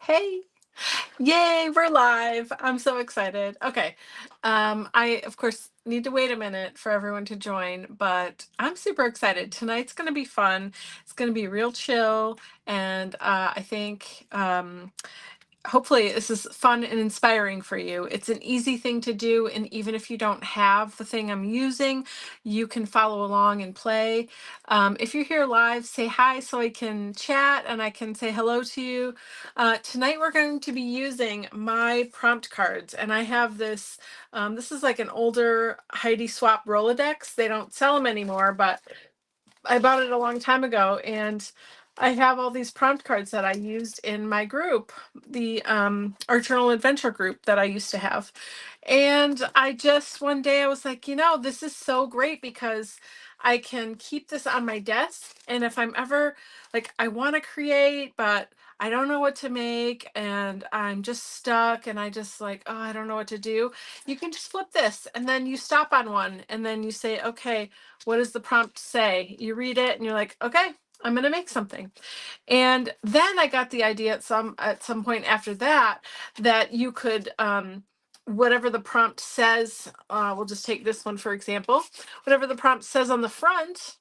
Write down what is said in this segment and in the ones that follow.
Hey, yay, we're live. I'm so excited. Okay. I of course need to wait a minute for everyone to join, but I'm super excited. Tonight's going to be fun. It's going to be real chill and I think hopefully this is fun and inspiring for you. It's an easy thing to do, and even if you don't have the thing I'm using, you can follow along and play. If you're here live, say hi so I can chat and I can say hello to you. Tonight we're going to be using my prompt cards, and I have this. This is like an older Heidi Swap Rolodex. They don't sell them anymore, but I bought it a long time ago, and I have all these prompt cards that I used in my group, the our journal adventure group that I used to have. And I just one day I was like, this is so great because I can keep this on my desk, and if I'm ever like I want to create but I don't know what to make and I'm just stuck and I just like, oh, I don't know what to do. You can just flip this and then you stop on one and then you say, okay, what does the prompt say? You read it and you're like, okay, I'm going to make something. And then I got the idea at some point after that that you could whatever the prompt says, we'll just take this one for example. Whatever the prompt says on the front,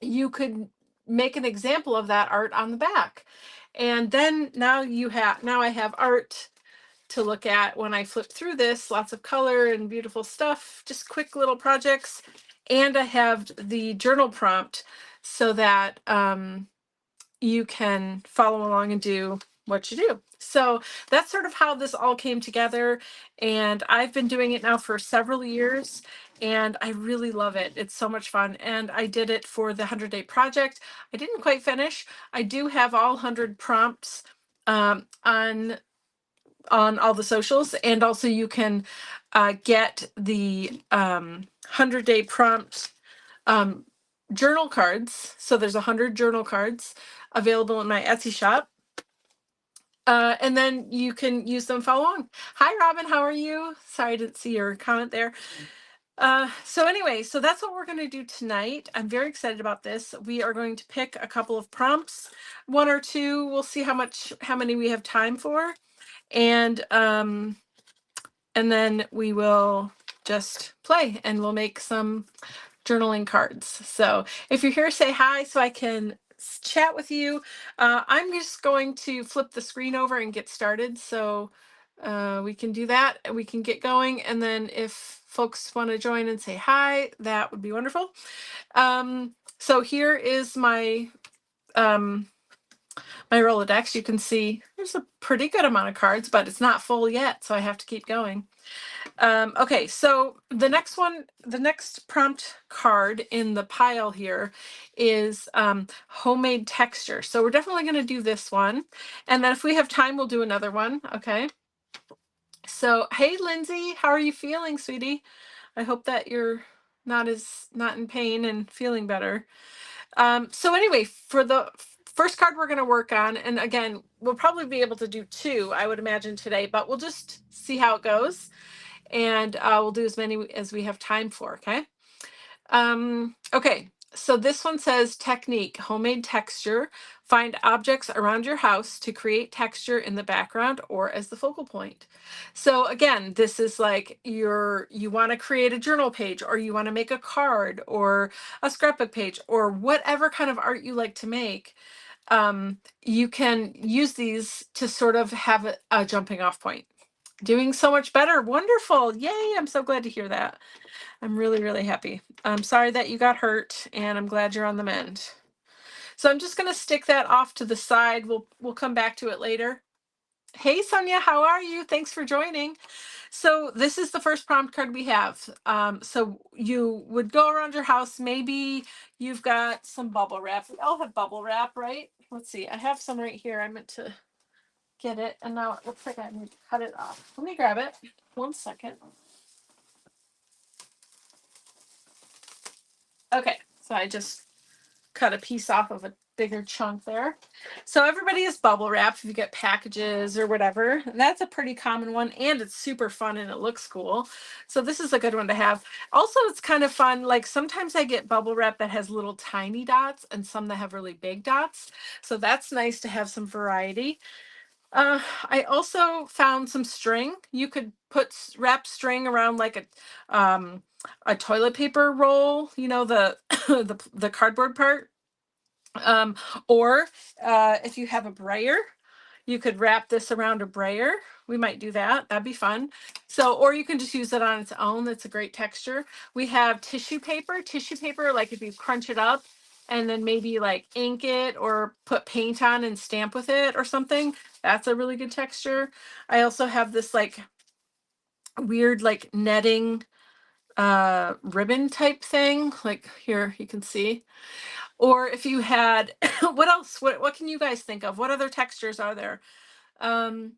you could make an example of that art on the back. And then now I have art to look at when I flip through this, lots of color and beautiful stuff, just quick little projects. And I have the journal prompt so that you can follow along and do what you do. So that's sort of how this all came together. And I've been doing it now for several years and I really love it. It's so much fun. And I did it for the 100-day project. I didn't quite finish. I do have all 100 prompts on all the socials, and also you can get the 100-day prompt journal cards. So there's 100 journal cards available in my Etsy shop. And then you can use them, follow along. Hi, Robin, how are you? Sorry, I didn't see your comment there. So anyway, so that's what we're going to do tonight. I'm very excited about this. We are going to pick a couple of prompts, one or two. We'll see how many we have time for. And then we will just play and we'll make some journaling cards. So if you're here, say hi so I can chat with you. I'm just going to flip the screen over and get started. So we can do that. We can get going. And then if folks want to join and say hi, that would be wonderful. So here is my my Rolodex. You can see there's a pretty good amount of cards, but it's not full yet, so I have to keep going. Okay, so the next prompt card in the pile here is homemade texture. So we're definitely going to do this one. And then if we have time, we'll do another one. Okay. So, hey, Lindsay, how are you feeling, sweetie? I hope that you're not in pain and feeling better. So anyway, for the first card we're going to work on, and again, we'll probably be able to do two, I would imagine today, but we'll just see how it goes. And we'll do as many as we have time for, okay? Okay, so this one says technique, homemade texture. Find objects around your house to create texture in the background or as the focal point. So again, this is like you want to create a journal page, or you want to make a card or a scrapbook page, or whatever kind of art you like to make. You can use these to sort of have a jumping off point. Doing so much better. Wonderful. Yay. I'm so glad to hear that. I'm really, really happy. I'm sorry that you got hurt, and I'm glad you're on the mend. So I'm just going to stick that off to the side. We'll come back to it later. Hey, Sonia, how are you? Thanks for joining. So this is the first prompt card we have. So you would go around your house. Maybe you've got some bubble wrap. We all have bubble wrap, right? Let's see. I have some right here. I meant to get it, and now it looks like I need to cut it off. Let me grab it. 1 second. Okay, so I just cut a piece off of a bigger chunk there. So everybody has bubble wrap if you get packages or whatever. That's a pretty common one, and it's super fun and it looks cool. So this is a good one to have. Also, it's kind of fun. Like sometimes I get bubble wrap that has little tiny dots and some that have really big dots. So that's nice to have some variety. I also found some string. You could wrap string around like a toilet paper roll, you know, the the cardboard part. Um, or if you have a brayer, you could wrap this around a brayer. We might do that. That'd be fun. So, or you can just use it on its own. That's a great texture. We have tissue paper. Tissue paper, like if you crunch it up and then maybe like ink it or put paint on and stamp with it or something, that's a really good texture. I also have this like weird like netting ribbon type thing. Like here you can see. Or if you had what else? What can you guys think of? What other textures are there? Um,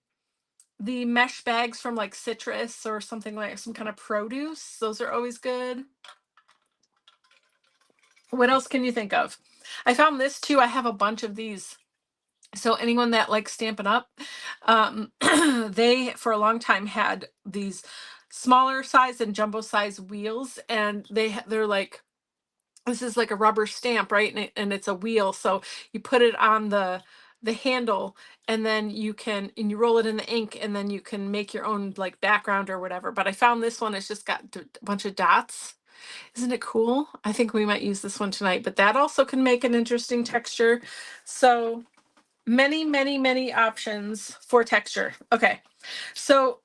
the mesh bags from like citrus or something, like some kind of produce. Those are always good. What else can you think of? I found this too. I have a bunch of these. So anyone that likes Stampin' Up, they for a long time had these smaller size and jumbo size wheels, and they're like, this is like a rubber stamp, right? And it's a wheel. So you put it on the handle, and then and you roll it in the ink, and then you can make your own like background or whatever. But I found this one, it's just got a bunch of dots. Isn't it cool? I think we might use this one tonight, but that also can make an interesting texture. So many, many, many options for texture. Okay. So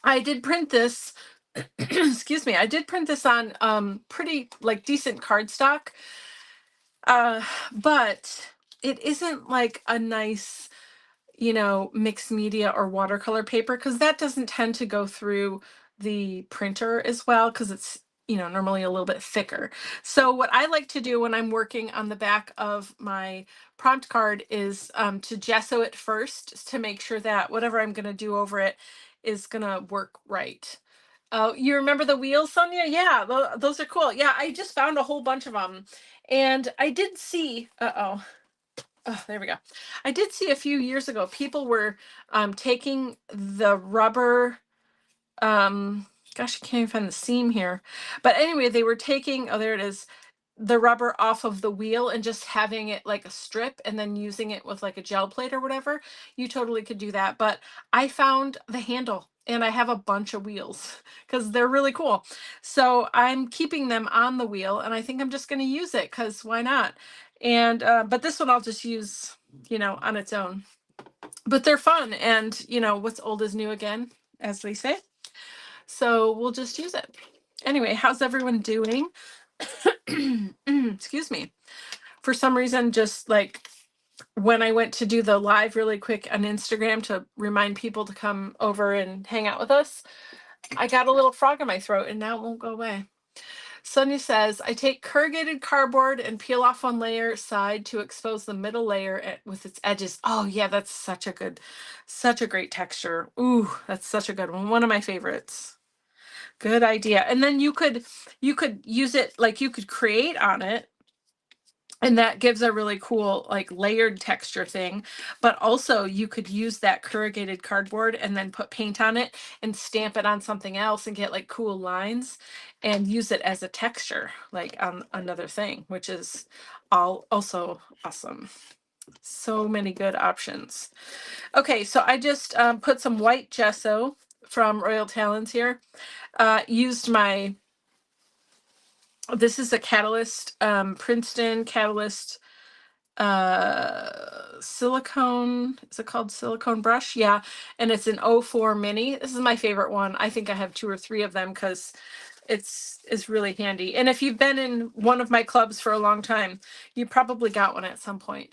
I did print this. Excuse me. I did print this on pretty like decent cardstock. But it isn't like a nice, you know, mixed media or watercolor paper, because that doesn't tend to go through the printer as well, because it's, you know, normally a little bit thicker. So what I like to do when I'm working on the back of my prompt card is to gesso it first to make sure that whatever I'm going to do over it is going to work right. Oh, you remember the wheels, Sonia? Yeah, those are cool. Yeah, I just found a whole bunch of them. And I did see, oh, there we go. I did see a few years ago, people were taking the rubber, gosh, I can't even find the seam here. But anyway, they were taking, oh, there it is, the rubber off of the wheel and just having it like a strip and then using it with like a gel plate or whatever. You totally could do that. But I found the handle and I have a bunch of wheels because they're really cool. So I'm keeping them on the wheel, and I think I'm just going to use it because why not? And but this one I'll just use, you know, on its own. But they're fun, and you know, what's old is new again, as they say. So we'll just use it. Anyway, how's everyone doing? Excuse me. For some reason, just like when I went to do the live really quick on Instagram to remind people to come over and hang out with us, I got a little frog in my throat and now it won't go away. Sonia says, I take corrugated cardboard and peel off one layer side to expose the middle layer with its edges. Oh yeah, that's such a great texture. Ooh, that's such a good one. One of my favorites. Good idea. And then you could use it, like you could create on it, and that gives a really cool like layered texture thing. But also you could use that corrugated cardboard and then put paint on it and stamp it on something else and get like cool lines and use it as a texture like on another thing, which is also awesome. So many good options. Okay, so I just put some white gesso from Royal Talons here. Used my, this is a Catalyst, Princeton Catalyst silicone, is it called silicone brush? Yeah, and it's an 04 mini. This is my favorite one. I think I have 2 or 3 of them because it's really handy. And if you've been in one of my clubs for a long time, you probably got one at some point.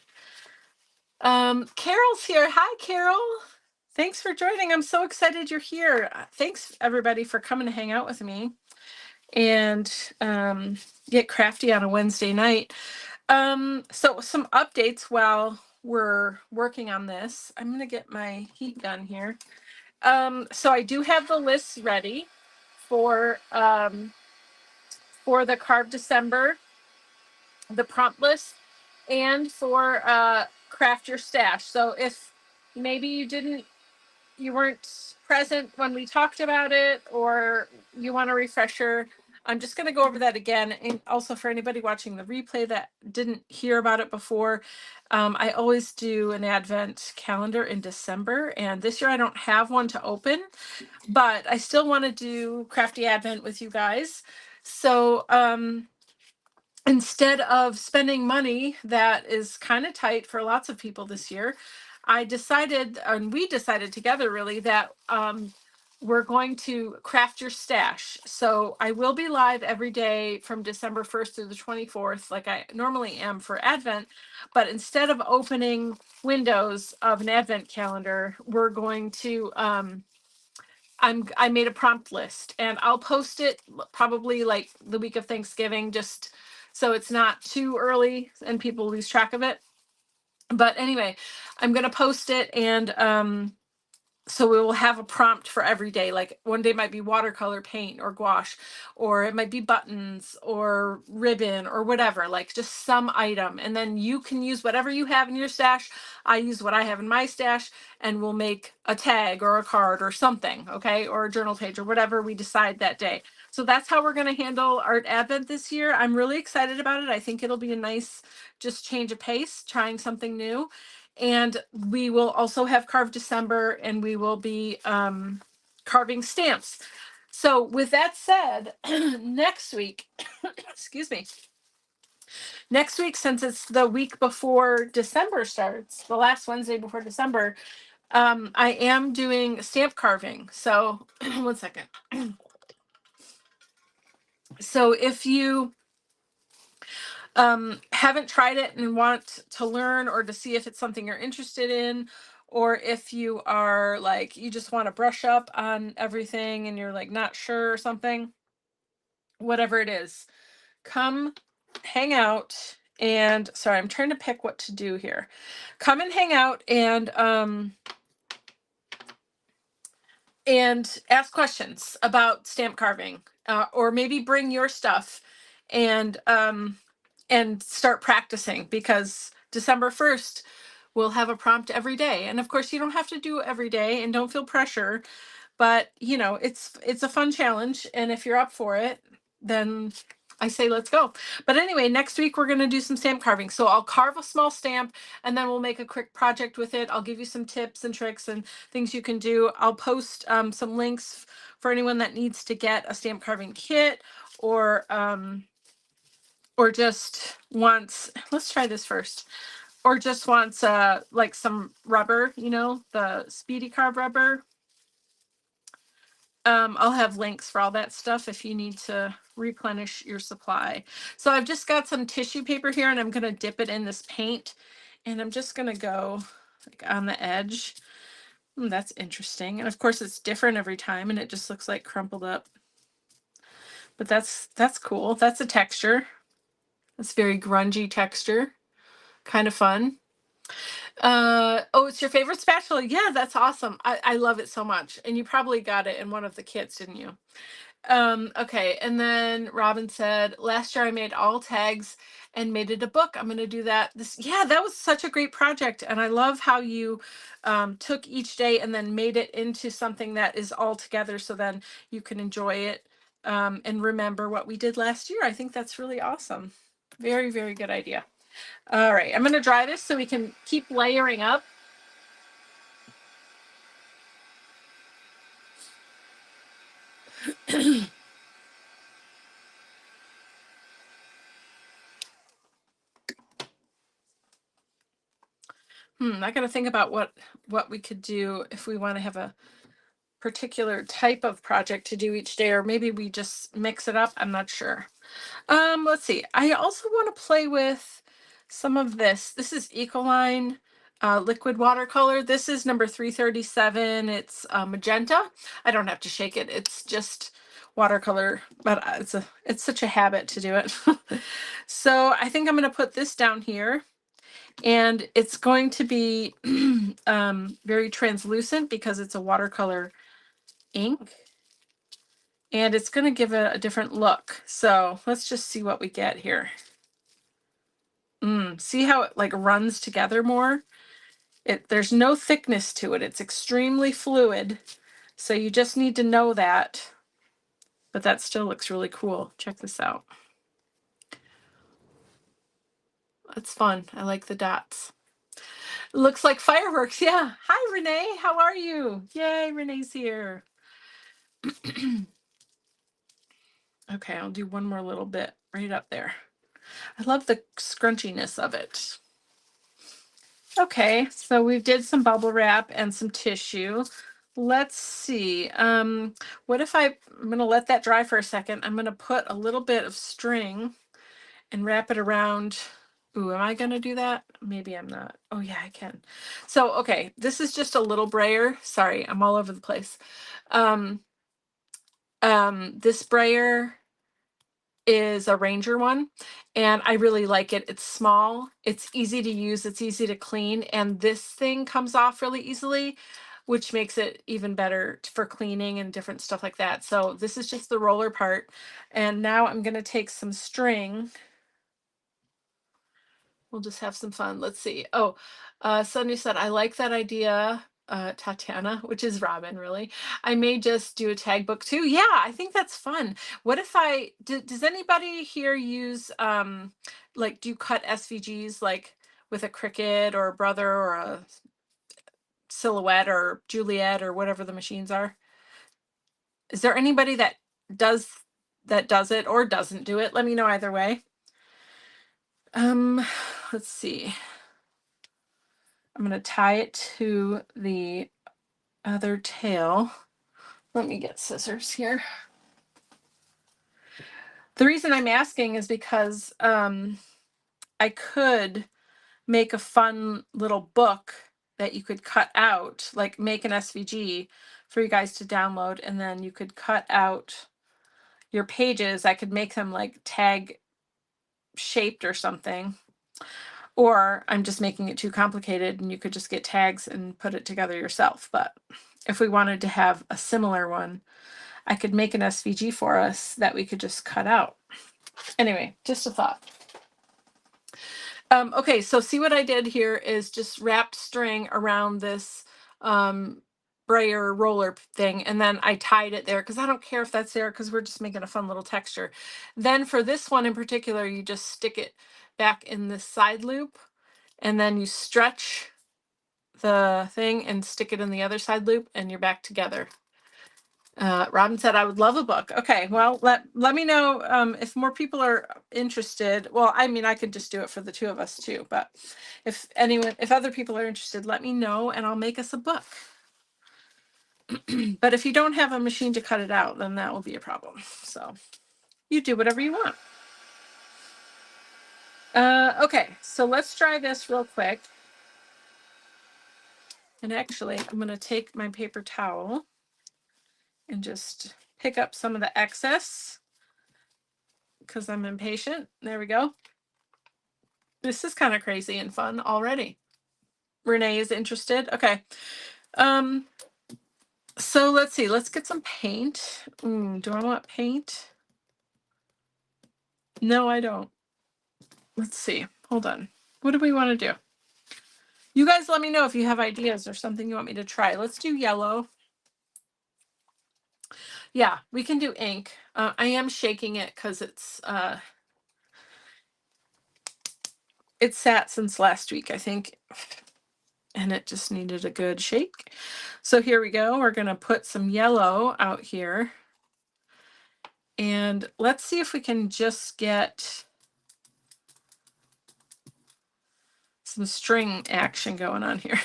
Carol's here. Hi, Carol. Thanks for joining. I'm so excited you're here. Thanks everybody for coming to hang out with me and get crafty on a Wednesday night. So some updates while we're working on this. I'm gonna get my heat gun here. So I do have the lists ready for the Carve December, the prompt list, and for Craft Your Stash. So if maybe you weren't present when we talked about it, or you want a refresher, I'm just going to go over that again. And also for anybody watching the replay that didn't hear about it before, I always do an Advent calendar in December. And this year I don't have one to open, but I still want to do Crafty Advent with you guys. So, instead of spending money that is kind of tight for lots of people this year, I decided, and we decided together really, that we're going to craft your stash. So I will be live every day from December 1st through the 24th, like I normally am for Advent. But instead of opening windows of an Advent calendar, we're going to I made a prompt list, and I'll post it probably like the week of Thanksgiving, just so it's not too early and people lose track of it. But anyway, I'm going to post it, and so we will have a prompt for every day. Like one day might be watercolor paint or gouache, or it might be buttons or ribbon or whatever, like just some item. And then you can use whatever you have in your stash. I use what I have in my stash, and we'll make a tag or a card or something, okay? Or a journal page or whatever we decide that day. So that's how we're going to handle Art Advent this year. I'm really excited about it. I think it'll be a nice just change of pace, trying something new. And we will also have Carve December, and we will be carving stamps. So with that said, next week, excuse me, next week, since it's the week before December starts, the last Wednesday before December, I am doing stamp carving. So one second. So if you haven't tried it and want to learn or to see if it's something you're interested in, or if you are like, you just want to brush up on everything and you're like not sure or something, whatever it is, come hang out. And sorry, I'm trying to pick what to do here. Come and hang out and ask questions about stamp carving, or maybe bring your stuff and start practicing, because December 1st we'll have a prompt every day. And of course you don't have to do every day, and don't feel pressure, but you know, it's a fun challenge, and if you're up for it, then I say let's go. But anyway, next week we're going to do some stamp carving. So I'll carve a small stamp, and then we'll make a quick project with it. I'll give you some tips and tricks and things you can do. I'll post some links for anyone that needs to get a stamp carving kit, or just wants, let's try this first, or just wants like some rubber, you know, the Speedy Carve rubber. I'll have links for all that stuff if you need to replenish your supply. So I've just got some tissue paper here, and I'm going to dip it in this paint, and I'm just going to go like on the edge. That's interesting. And of course it's different every time, and it just looks like crumpled up. But that's cool. That's a texture. It's very grungy texture. Kind of fun. Oh, it's your favorite spatula. Yeah, that's awesome. I love it so much. And you probably got it in one of the kits, didn't you? Okay. And then Robin said, last year I made all tags and made it a book. I'm going to do that this. Yeah, that was such a great project. And I love how you took each day and then made it into something that is all together, so then you can enjoy it and remember what we did last year. I think that's really awesome. Very, very good idea. All right, I'm going to dry this so we can keep layering up. I got to think about what we could do if we want to have a particular type of project to do each day, or maybe we just mix it up. I'm not sure. Let's see. I also want to play with some of this. This is Ecoline liquid watercolor. This is number 337. It's magenta. I don't have to shake it. It's just watercolor, but it's such a habit to do it. So I think I'm going to put this down here, and it's going to be very translucent because it's a watercolor ink, and it's going to give it a different look. So let's just see what we get here. See how it like runs together more? There's no thickness to it. It's extremely fluid. So you just need to know that. but that still looks really cool. Check this out. It's fun. I like the dots. It looks like fireworks. Yeah. Hi, Renee. How are you? Yay, Renee's here. Okay, I'll do one more little bit right up there. I love the scrunchiness of it. Okay, so we did some bubble wrap and some tissue. Let's see. What if I'm going to let that dry for a second. I'm going to put a little bit of string and wrap it around. Ooh, am I going to do that? Maybe I'm not. Oh, yeah, I can. So, okay, this is just a little brayer. Sorry, I'm all over the place. This brayer is a Ranger one, and I really like it. It's small, it's easy to use, it's easy to clean, and this thing comes off really easily, which makes it even better for cleaning and different stuff like that. So this is just the roller part. And now I'm going to take some string. We'll just have some fun. Let's see. Oh, Sonia said, I like that idea, Tatiana, which is Robin, really. I may just do a tag book too. Yeah, I think that's fun. What if does anybody here use, like, do you cut SVGs like with a Cricut or a Brother or a Silhouette or Juliet or whatever the machines are? Is there anybody that does it or doesn't do it? Let me know either way. Let's see. I'm going to tie it to the other tail. Let me get scissors here. The reason I'm asking is because I could make a fun little book that you could cut out, like make an SVG for you guys to download, and then you could cut out your pages. I could make them like tag shaped or something. Or I'm just making it too complicated and you could just get tags and put it together yourself. But if we wanted to have a similar one, I could make an SVG for us that we could just cut out. Anyway, just a thought. Okay, so see what I did here is just wrapped string around this brayer roller thing, and then I tied it there because I don't care if that's there because we're just making a fun little texture. Then for this one in particular, you just stick it back in this side loop, and then you stretch the thing and stick it in the other side loop, and you're back together. Robin said, I would love a book. Okay, well, let me know if more people are interested. Well, I mean, I could just do it for the two of us too, but if other people are interested, let me know and I'll make us a book. But if you don't have a machine to cut it out, then that will be a problem. So you do whatever you want. Okay, so let's try this real quick. And actually, I'm going to take my paper towel and just pick up some of the excess because I'm impatient. There we go. This is kind of crazy and fun already. Renee is interested. Okay. So let's see. Let's get some paint. Do I want paint? No, I don't. Let's see. Hold on. What do we want to do? You guys let me know if you have ideas or something you want me to try. Let's do yellow. Yeah, we can do ink. I am shaking it because it's sat since last week, I think, and it just needed a good shake. So here we go. We're going to put some yellow out here. And let's see if we can just get some string action going on here.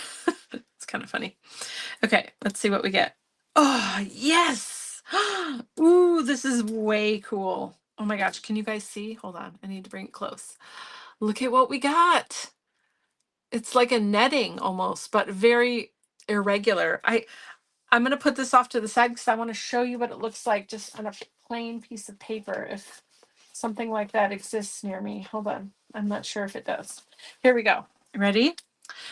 It's kind of funny. Okay, let's see what we get. Oh, yes. Ooh, this is way cool. Oh my gosh, can you guys see? Hold on, I need to bring it close. Look at what we got. It's like a netting almost, but very irregular. I'm going to put this off to the side because I want to show you what it looks like just on a plain piece of paper if something like that exists near me. Hold on. I'm not sure if it does. Here we go. Ready?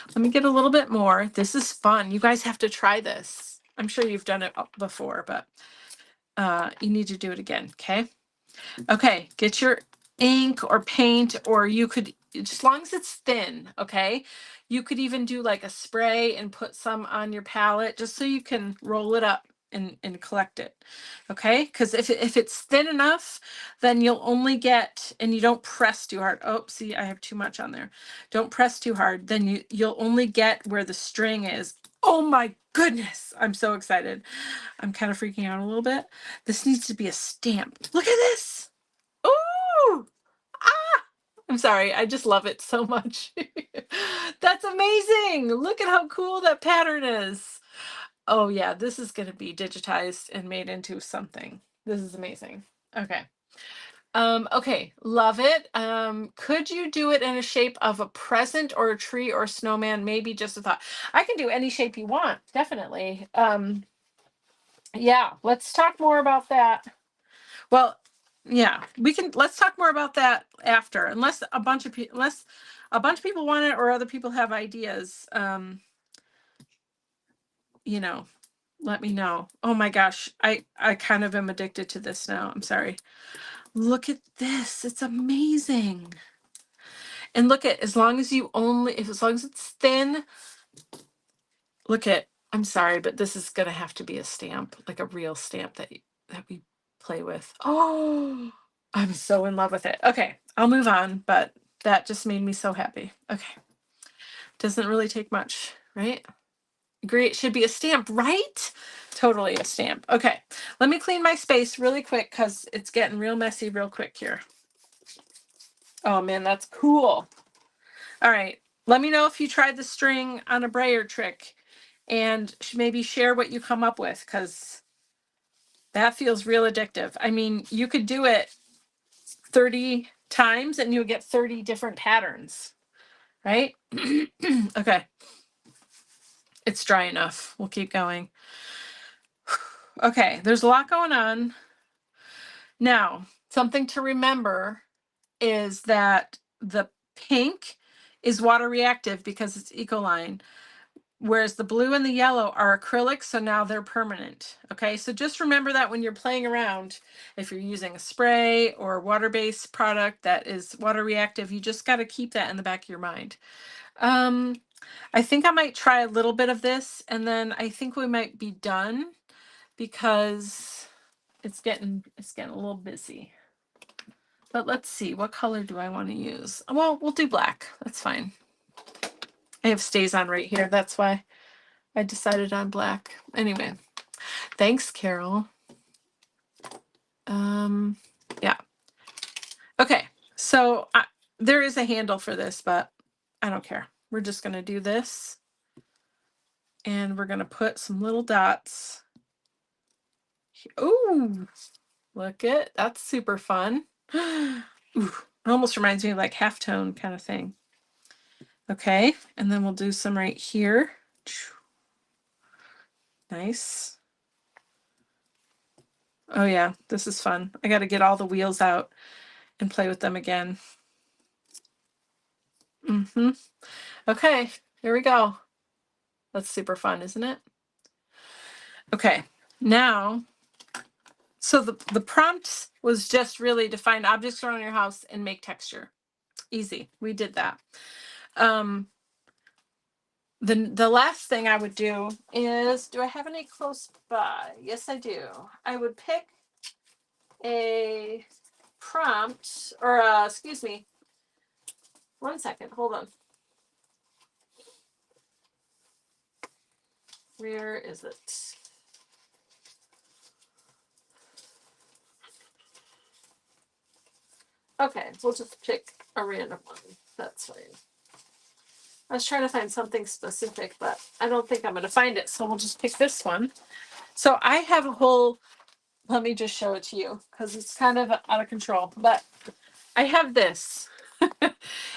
Let me get a little bit more. This is fun. You guys have to try this. I'm sure you've done it before, but you need to do it again. Okay. Okay. Get your ink or paint, or you could, as long as it's thin. Okay. You could even do like a spray and put some on your palette just so you can roll it up and collect it. Okay, because if it's thin enough, then you'll only get, and you don't press too hard. Oh, see, I have too much on there. Don't press too hard. Then you'll only get where the string is. Oh my goodness, I'm so excited. I'm kind of freaking out a little bit. This needs to be a stamp. Look at this. Ooh! Ah! I'm sorry. I just love it so much. That's amazing. Look at how cool that pattern is. Oh yeah, this is going to be digitized and made into something. This is amazing. Okay. Okay, love it. Could you do it in a shape of a present or a tree or a snowman? Maybe just a thought. I can do any shape you want, definitely. Yeah, let's talk more about that. Well, yeah, let's talk more about that after, unless a bunch of people want it or other people have ideas. You know, let me know. Oh my gosh, I kind of am addicted to this now. I'm sorry. Look at this. It's amazing. And look at, as long as it's thin, look at, I'm sorry, but this is going to have to be a stamp, like a real stamp that we play with. Oh, I'm so in love with it. Okay, I'll move on, but that just made me so happy. Okay. Doesn't really take much, right? Agree, it should be a stamp, right? Totally a stamp. Okay, let me clean my space really quick because it's getting real messy real quick here. Oh man, that's cool. All right, let me know if you tried the string on a brayer trick and maybe share what you come up with, because that feels real addictive. I mean, you could do it 30 times and you would get 30 different patterns, right? Okay, it's dry enough. We'll keep going. Okay, there's a lot going on. Now, something to remember is that the pink is water reactive because it's Ecoline, whereas the blue and the yellow are acrylic, so now they're permanent. Okay, so just remember that when you're playing around, if you're using a spray or a water-based product that is water reactive, you just got to keep that in the back of your mind. I think I might try a little bit of this, and then I think we might be done because it's getting a little busy. But let's see, what color do I want to use? Well, we'll do black. That's fine. I have stays on right here. That's why I decided on black. Anyway, thanks, Carol. Yeah. Okay, so there is a handle for this, but I don't care. We're just going to do this. And we're going to put some little dots. Ooh, look it. That's super fun. Ooh, it almost reminds me of like halftone kind of thing. Okay, and then we'll do some right here. Nice. Oh yeah, this is fun. I got to get all the wheels out and play with them again. Okay, here we go. That's super fun, isn't it? Okay, now, so the prompt was just really to find objects around your house and make texture. Easy. We did that. The last thing I would do is, do I have any close by? Yes, I do. I would pick a prompt, or excuse me, 1 second, hold on. Where is it? Okay, we'll just pick a random one. That's fine. I was trying to find something specific, but I don't think I'm going to find it. So we'll just pick this one. So I have a whole, let me just show it to you because it's kind of out of control, but I have this.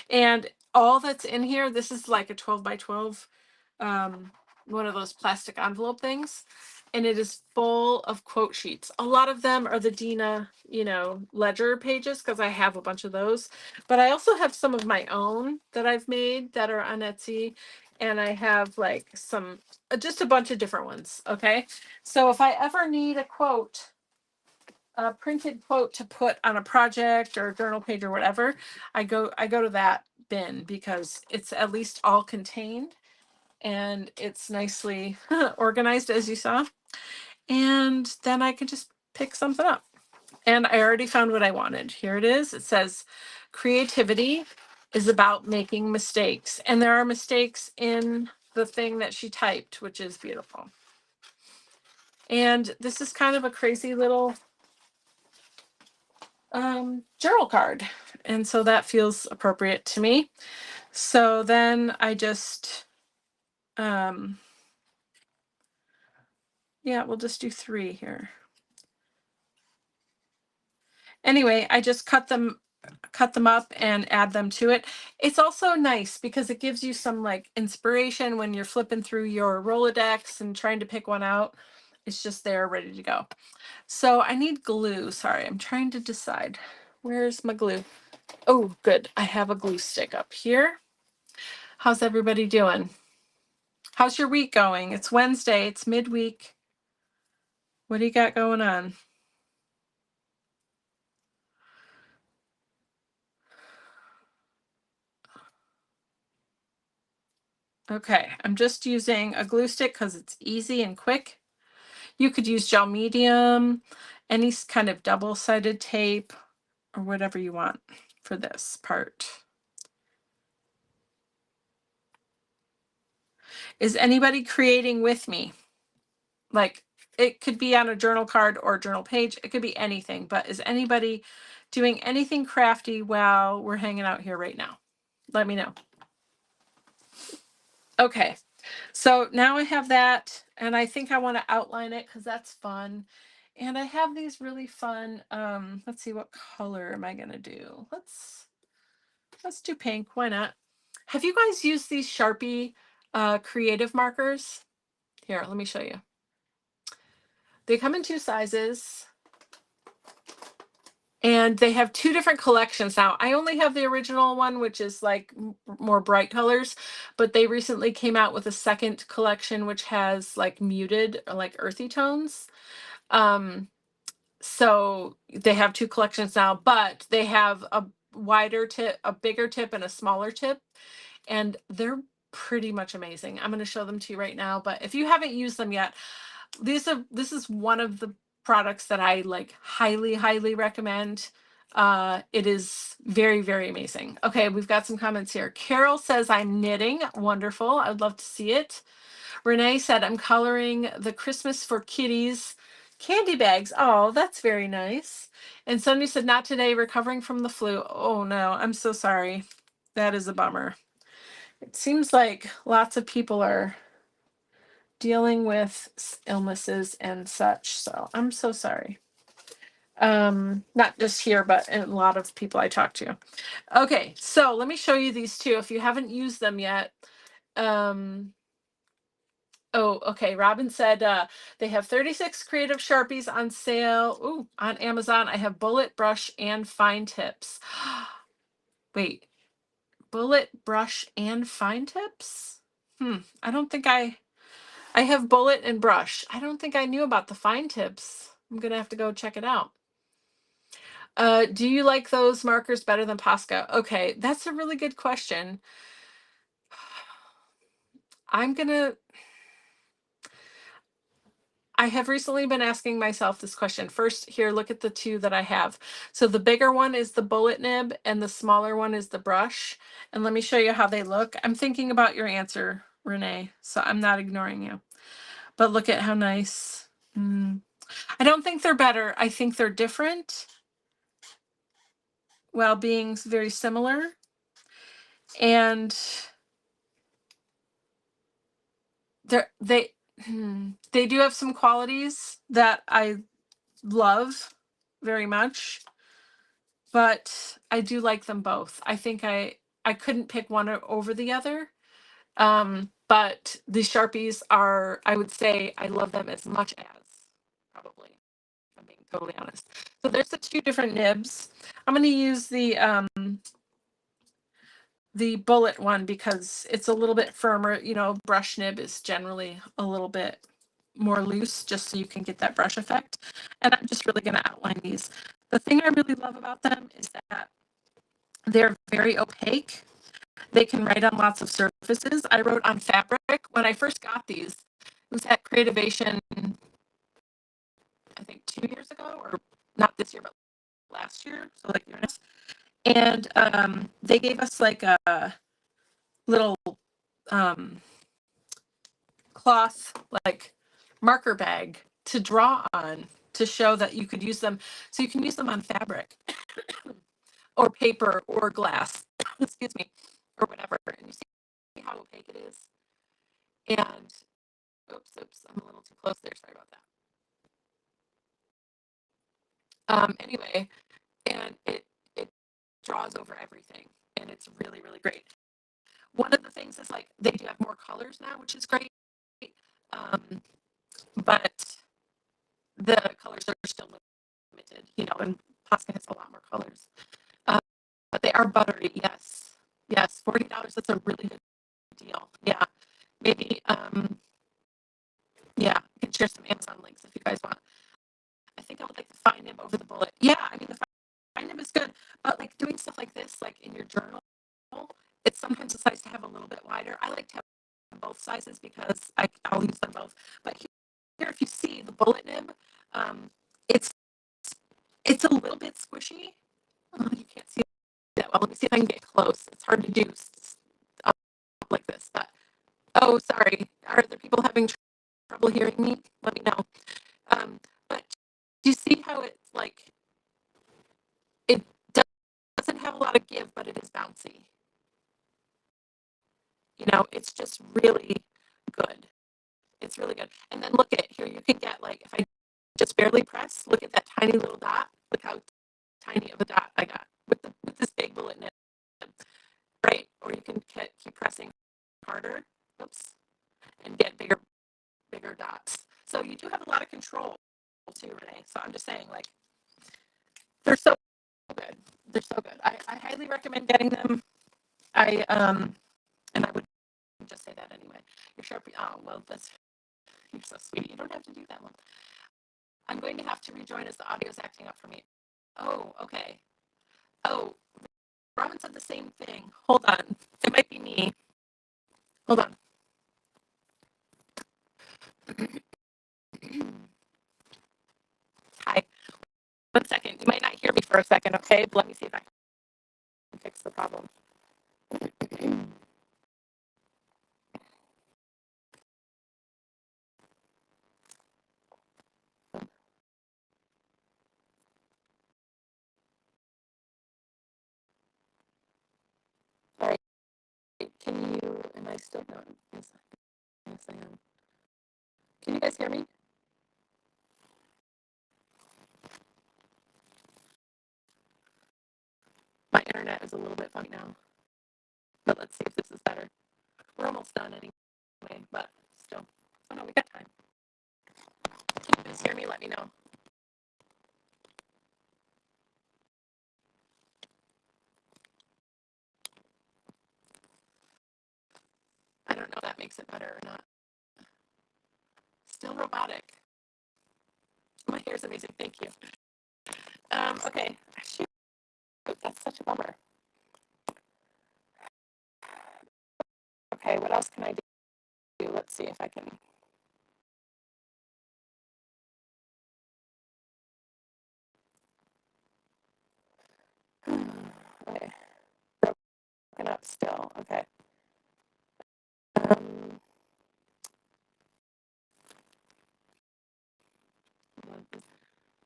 And all that's in here, this is like a 12 by 12, one of those plastic envelope things. And it is full of quote sheets. A lot of them are the Dina, ledger pages, because I have a bunch of those. But I also have some of my own that I've made that are on Etsy. And I have like some, just a bunch of different ones. Okay. So if I ever need a quote, a printed quote to put on a project or a journal page or whatever, I go to that bin because it's at least all contained and it's nicely organized, as you saw. and then I can just pick something up. And I already found what I wanted. Here it is. It says creativity is about making mistakes. And there are mistakes in the thing that she typed, which is beautiful. And this is kind of a crazy little journal card. And so that feels appropriate to me. So then I just, yeah, we'll just do 3 here. Anyway, I just cut them up and add them to it. It's also nice because it gives you some like inspiration when you're flipping through your Rolodex and trying to pick one out. It's just there ready to go. So I need glue. Sorry, I'm trying to decide. Where's my glue? Oh, good. I have a glue stick up here. How's everybody doing? How's your week going? It's Wednesday. It's midweek. What do you got going on? Okay, I'm just using a glue stick because it's easy and quick. You could use gel medium, any kind of double-sided tape, or whatever you want for this part. Is anybody creating with me? Like, it could be on a journal card or journal page. It could be anything, but is anybody doing anything crafty while we're hanging out here right now? Let me know. Okay, so now I have that, and I think I want to outline it because that's fun. And I have these really fun, let's see, what color am I gonna do? Let's do pink, why not? Have you guys used these Sharpie creative markers? Here, let me show you. They come in 2 sizes. And they have 2 different collections now. I only have the original one, which is like more bright colors, but they recently came out with a second collection, which has like muted or like earthy tones. So they have 2 collections now, but they have a wider tip, a bigger tip, and a smaller tip. And they're pretty much amazing. I'm going to show them to you right now, but if you haven't used them yet, this is one of the products that I like highly recommend. It is very, very amazing. Okay, we've got some comments here. Carol says, I'm knitting. Wonderful. I'd love to see it. Renee said, I'm coloring the Christmas for Kitties candy bags. Oh, that's very nice. And Sonia said, not today, recovering from the flu. Oh no, I'm so sorry. That is a bummer. It seems like lots of people are dealing with illnesses and such. So I'm so sorry. Not just here, but in a lot of people I talk to. Okay, so let me show you these 2 if you haven't used them yet. Oh, okay. Robin said they have 36 creative Sharpies on sale. Ooh, on Amazon. I have bullet, brush, and fine tips. Wait, bullet, brush, and fine tips? I don't think I have bullet and brush. I don't think I knew about the fine tips. I'm gonna have to go check it out. Do you like those markers better than Posca? Okay, that's a really good question. I have recently been asking myself this question. First, here, look at the 2 that I have. So the bigger one is the bullet nib and the smaller one is the brush. And let me show you how they look. I'm thinking about your answer, Renee, so I'm not ignoring you. But look at how nice. I don't think they're better. I think they're different while being very similar. And they do have some qualities that I love very much, but I do like them both. I think I couldn't pick one over the other. But the Sharpies are, I would say I love them as much as, probably, if I'm being totally honest. So there's the 2 different nibs. I'm going to use the bullet one because it's a little bit firmer. You know, brush nib is generally a little bit more loose just so you can get that brush effect. And I'm just really going to outline these. The thing I really love about them is that they're very opaque. They can write on lots of surfaces. I wrote on fabric when I first got these. It was at Creativation 2 years ago, or not this year, but last year. So like, and they gave us like a little um, cloth like marker bag to draw on to show that you could use them. So you can use them on fabric or paper or glass, excuse me, or whatever. And you see how opaque it is. And oops, I'm a little too close there. Sorry about that. Anyway, and it draws over everything, and it's really really great. One of the things is like they do have more colors now, which is great. Um, but the colors are still limited, and Posca has a lot more colors. But they are buttery, yes. Yes, $40. That's a really good deal. Yeah. Maybe yeah, you can share some Amazon links if you guys want. I think I would like the fine nib over the bullet. Yeah, I mean the fine nib is good, but like doing stuff like this, like in your journal, it's sometimes a size to have a little bit wider. I like to have both sizes because I'll use them both. But here, if you see the bullet nib, um, it's it's a little bit squishy. Oh, you can't see that well. Let me see if I can get close. It's hard to do up like this. But oh, sorry. Are there people having trouble hearing me? Let me know. But do you see how it's like it doesn't have a lot of give, but it is bouncy. It's just really good. It's really good. And then look at here. You can get like if I just barely press. Look at that tiny little dot. Look how tiny of a dot I got with this big bullet nib, right? Or you can keep pressing harder. Oops, and get bigger dots. So you do have a lot of control too, Renee. So I'm just saying, like, they're so good. They're so good. I highly recommend getting them. And I would just say that anyway. Your Sharpie. Oh well, you're so sweet. You don't have to do that one. I'm going to have to rejoin as the audio's acting up for me. Oh, okay. Oh, Robin said the same thing. Hold on. It might be me. Hold on. Hi. 1 second. You might not hear me for a second, okay? But let me see if I can fix the problem. All right. Am I still going? Yes, I am. Can you guys hear me? My internet is a little bit funny now, but let's see if this is better. We're almost done anyway, but still. Oh no, we got time. Can you guys hear me? Let me know. I don't know if that makes it better or not. Still robotic. My hair's amazing. Thank you. Okay. Shoot, that's such a bummer. Okay, what else can I do? Let's see if I can. Okay. Broken up still. Okay. Um,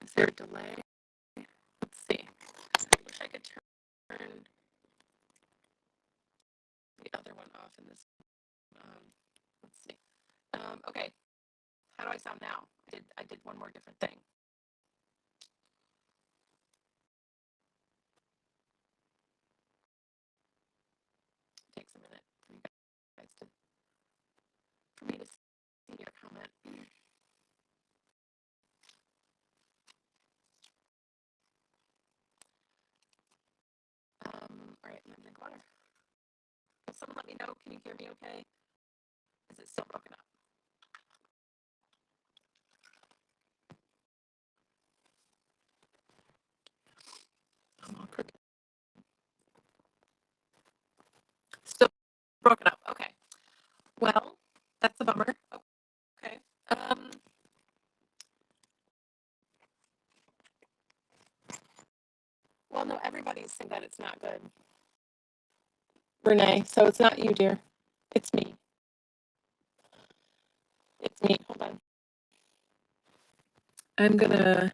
is there a delay? Let's see. I wish I could turn the other one off in this. Let's see. Okay. How do I sound now? I did one more different thing. It takes a minute for you guys for me to see your comment. All right, let me drink water. Someone let me know. Can you hear me okay? Is it still broken up? I'm all crooked. Still broken up. Okay. Well, that's a bummer. Okay. Um, it's not good. Renee, so it's not you, dear. It's me. It's me. Hold on. I'm gonna.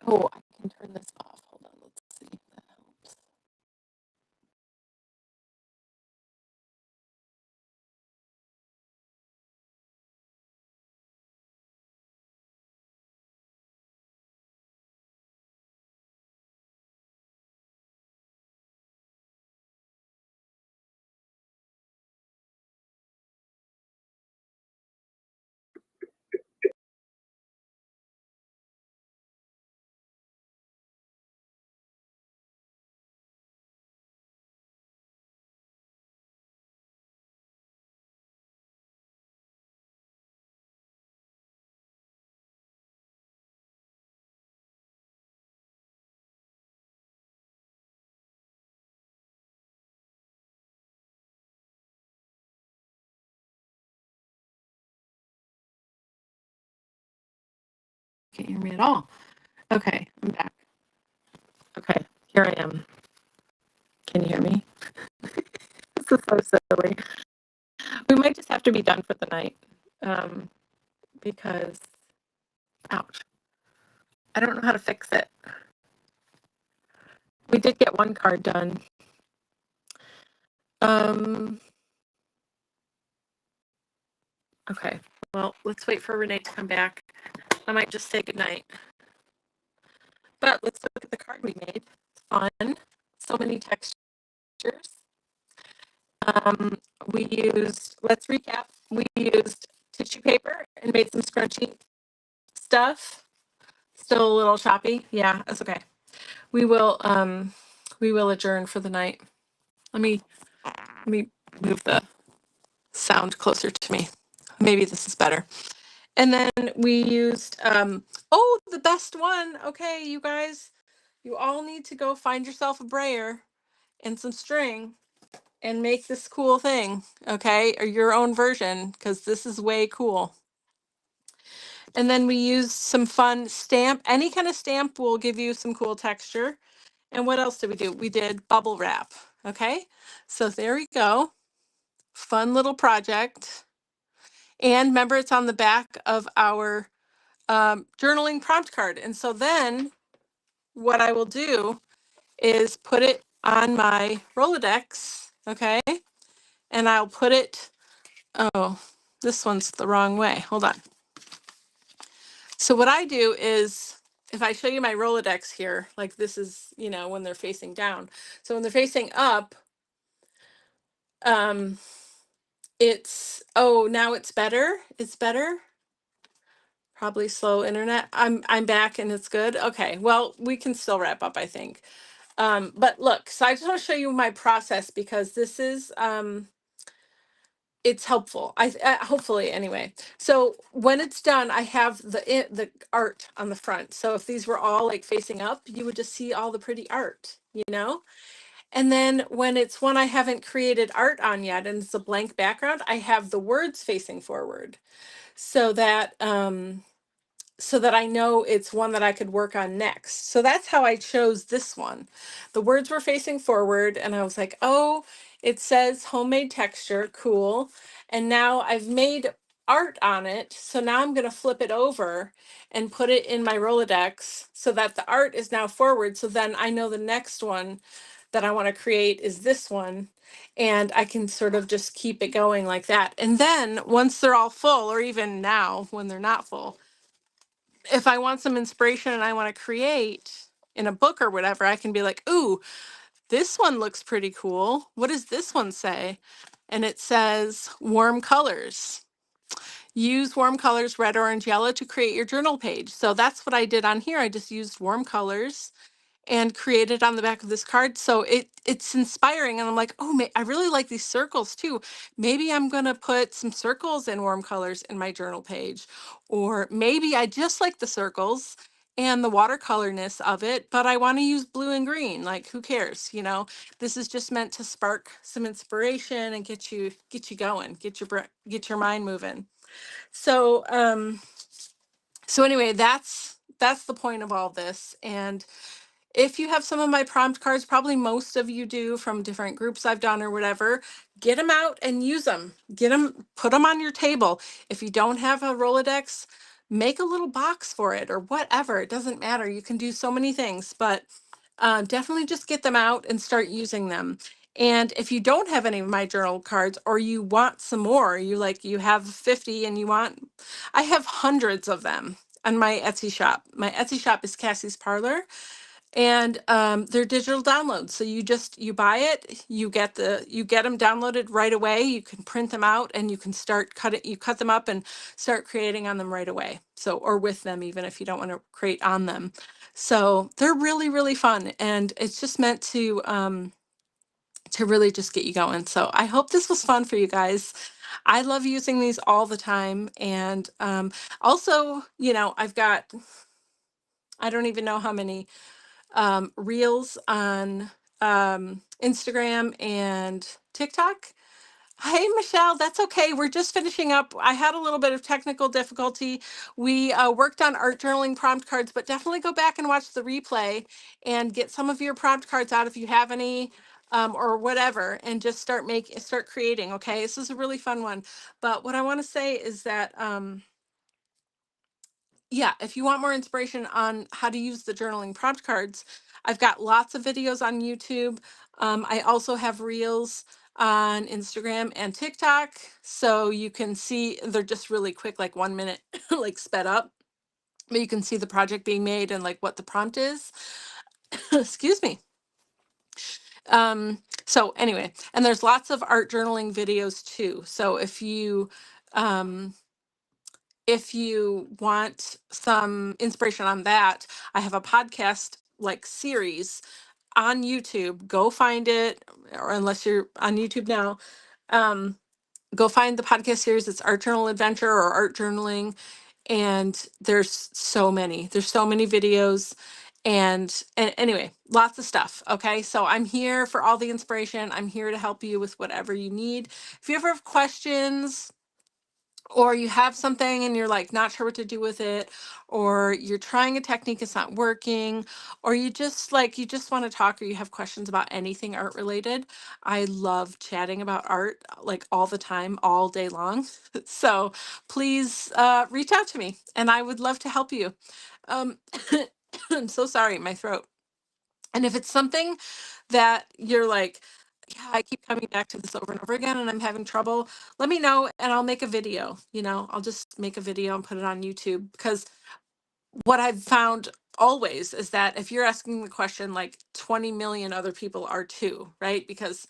Oh, I can turn this off. Hold on. Let's see if that helps. Can't hear me at all. Okay, I'm back. Okay, here I am. Can you hear me? This is so silly. We might just have to be done for the night, because, ouch, I don't know how to fix it. We did get one card done. Okay, well, let's wait for Renee to come back. I might just say goodnight. But let's look at the card we made. It's fun. So many textures. Let's recap. We used tissue paper and made some scrunchy stuff. Still a little choppy. Yeah, that's okay. We will adjourn for the night. Let me move the sound closer to me. Maybe this is better. And then we used oh, the best one. Okay, you guys, you all need to go find yourself a brayer and some string and make this cool thing, okay? Or your own version, because this is way cool. And then we used some fun stamp. Any kind of stamp will give you some cool texture. And what else did we do? We did bubble wrap, okay? So there we go. Fun little project. And remember, it's on the back of our journaling prompt card. And so then what I will do is put it on my Rolodex, okay? And I'll put it, oh, this one's the wrong way. Hold on. So what I do is, if I show you my Rolodex here, like this is, when they're facing down. So when they're facing up, now it's better. It's better. Probably slow internet. I'm back and it's good. Okay. Well, we can still wrap up, I think. But look, so I just want to show you my process because this is it's helpful. Hopefully anyway. So when it's done, I have the art on the front. So if these were all like facing up, you would just see all the pretty art. And then when it's one I haven't created art on yet and it's a blank background, I have the words facing forward so that I know it's one that I could work on next. So that's how I chose this one. The words were facing forward and I was like, oh, it says homemade texture, cool. And now I've made art on it. So now I'm going to flip it over and put it in my Rolodex so that the art is now forward. So then I know the next one that I want to create is this one. And I can sort of just keep it going like that. And then once they're all full, or even now when they're not full, if I want some inspiration and I want to create in a book or whatever, I can be like, ooh, this one looks pretty cool. What does this one say? And it says warm colors. Use warm colors, red, orange, yellow to create your journal page. So that's what I did on here. I just used warm colors and created on the back of this card. So it's inspiring. And I'm like, oh, I really like these circles too. Maybe I'm going to put some circles in warm colors in my journal page. Or maybe I just like the circles and the watercolorness of it, but I want to use blue and green. Like, who cares? This is just meant to spark some inspiration and get you going, get your mind moving. So, so anyway, that's the point of all this. And if you have some of my prompt cards, probably most of you do from different groups I've done or whatever, get them out and use them. Get them, put them on your table. If you don't have a Rolodex, make a little box for it or whatever. It doesn't matter. You can do so many things, but definitely just get them out and start using them. And if you don't have any of my journal cards or you want some more, you have 50 and you want, I have hundreds of them on my Etsy shop. My Etsy shop is Kassy's Parlor, and they're digital downloads. So you buy it, you get them downloaded right away. You can print them out and you can you cut them up and start creating on them right away. So, or with them, even if you don't want to create on them. So they're really, really fun, and it's just meant to really just get you going. So I hope this was fun for you guys. I love using these all the time. And also, I've got, I don't even know how many reels on Instagram and TikTok. Hey, Michelle, that's okay. We're just finishing up. I had a little bit of technical difficulty. We worked on art journaling prompt cards, but definitely go back and watch the replay and get some of your prompt cards out if you have any, or whatever, and just start creating. Okay, this is a really fun one. But what I want to say is that yeah, if you want more inspiration on how to use the journaling prompt cards, I've got lots of videos on YouTube. I also have reels on Instagram and TikTok. So you can see they're just really quick, like 1 minute, like sped up. But you can see the project being made and like what the prompt is. Excuse me. So anyway, and there's lots of art journaling videos too. So um, if you want some inspiration on that, I have a podcast like series on YouTube. Go find it, or unless you're on YouTube now, go find the podcast series. It's Art Journal Adventure or Art Journaling. And there's so many videos, and anyway, lots of stuff. Okay. So I'm here for all the inspiration. I'm here to help you with whatever you need. If you ever have questions, or you have something and you're like not sure what to do with it, or you're trying a technique, it's not working, or you just want to talk, or you have questions about anything art related, I love chatting about art like all the time, all day long. So please reach out to me and I would love to help you. um I'm so sorry, my throat. And if it's something that you're like, yeah, I keep coming back to this over and over again and I'm having trouble, let me know and I'll make a video. I'll just make a video and put it on YouTube, because what I've found always is that if you're asking the question, like 20 million other people are too, right? Because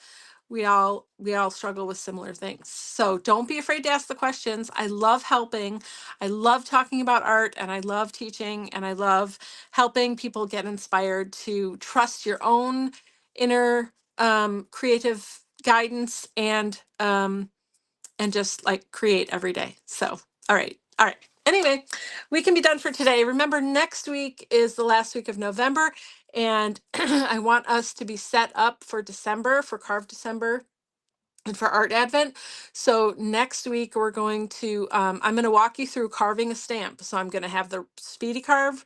we all struggle with similar things. So don't be afraid to ask the questions. I love helping. I love talking about art, and I love teaching, and I love helping people get inspired to trust your own inner creative guidance, and just like create every day. So, all right. All right. Anyway, we can be done for today. Remember, next week is the last week of November, and I want us to be set up for December, for Carve December and for Art Advent. So next week I'm going to walk you through carving a stamp. So I'm going to have the Speedy Carve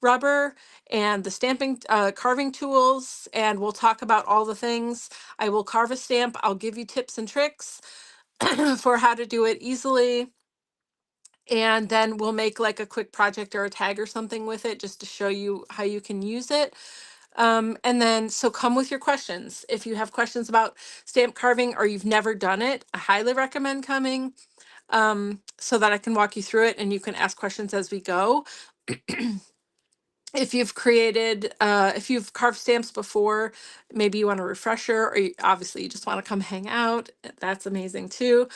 rubber and the stamping carving tools, and we'll talk about all the things. I will carve a stamp. I'll give you tips and tricks for how to do it easily. And then we'll make like a quick project or a tag or something with it, just to show you how you can use it. And then, so come with your questions. If you have questions about stamp carving or you've never done it, I highly recommend coming, so that I can walk you through it and you can ask questions as we go. If you've carved stamps before, maybe you want a refresher, or obviously you just want to come hang out. That's amazing too.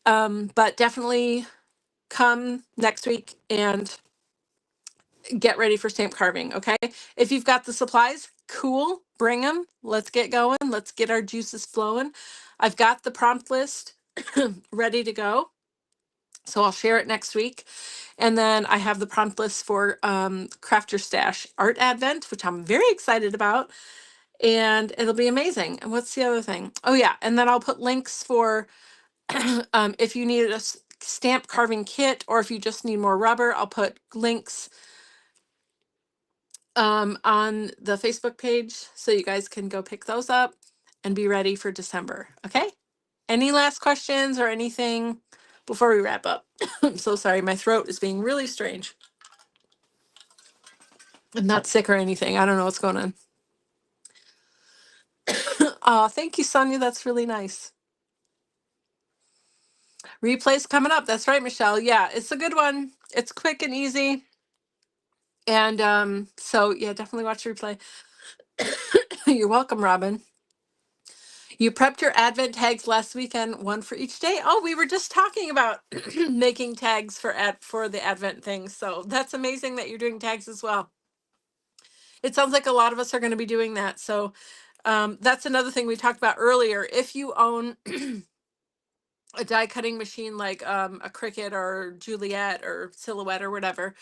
But definitely come next week and get ready for stamp carving. Okay. If you've got the supplies, cool, bring them. Let's get going. Let's get our juices flowing. I've got the prompt list ready to go. So I'll share it next week. And then I have the prompt list for Craft Your Stash Art Advent, which I'm very excited about. And it'll be amazing. And what's the other thing? Oh yeah. And then I'll put links for if you need a stamp carving kit, or if you just need more rubber, I'll put links on the Facebook page so you guys can go pick those up and be ready for December. Okay? Any last questions or anything before we wrap up? I'm so sorry. My throat is being really strange. I'm not sick or anything. I don't know what's going on. Oh, thank you, Sonia. That's really nice. Replay's coming up. That's right, Michelle. Yeah, it's a good one. It's quick and easy. And so yeah, definitely watch the replay. You're welcome, Robin. You prepped your advent tags last weekend, one for each day. Oh, we were just talking about making tags for the advent thing. So that's amazing that you're doing tags as well. It sounds like a lot of us are going to be doing that. So that's another thing we talked about earlier. If you own a die cutting machine like a Cricut or Juliet or Silhouette or whatever,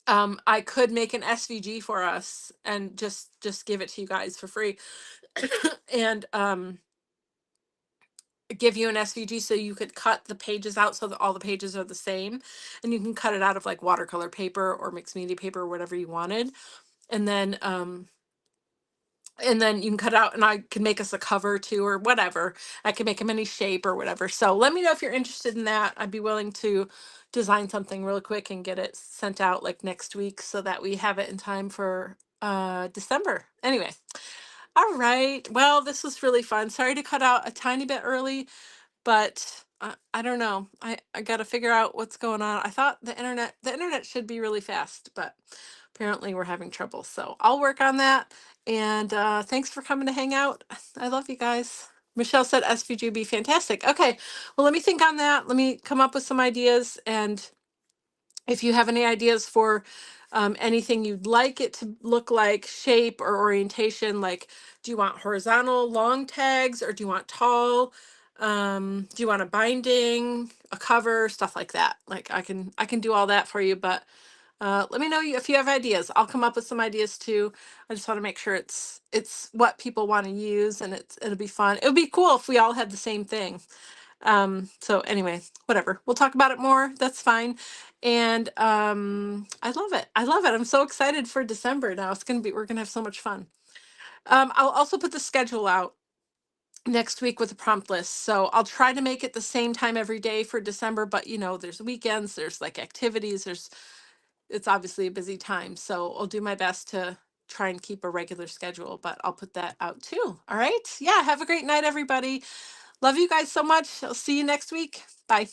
I could make an SVG for us and just give it to you guys for free, and give you an SVG so you could cut the pages out so that all the pages are the same, and you can cut it out of like watercolor paper or mixed media paper or whatever you wanted, and then you can cut out and I can make us a cover too or whatever. I can make them any shape or whatever. So let me know if you're interested in that. I'd be willing to design something really quick and get it sent out like next week so that we have it in time for December. Anyway. All right. Well, this was really fun. Sorry to cut out a tiny bit early, but I don't know. I got to figure out what's going on. I thought the internet should be really fast, but apparently we're having trouble. So I'll work on that. And thanks for coming to hang out. I love you guys. Michelle said SVG would be fantastic. Okay. Well, let me think on that. Let me come up with some ideas. And if you have any ideas for anything you'd like it to look like, shape or orientation, like do you want horizontal long tags or do you want tall? Do you want a binding, a cover, stuff like that? Like I can do all that for you, but let me know if you have ideas. I'll come up with some ideas too. I just want to make sure it's what people want to use, and it'll be fun. It would be cool if we all had the same thing. So anyway, whatever. We'll talk about it more. That's fine. And I love it. I love it. I'm so excited for December now. We're gonna have so much fun. I'll also put the schedule out next week with a prompt list. So I'll try to make it the same time every day for December, but there's weekends, there's like activities, it's obviously a busy time. So I'll do my best to try and keep a regular schedule, but I'll put that out too. All right. Yeah. Have a great night, everybody. Love you guys so much. I'll see you next week. Bye.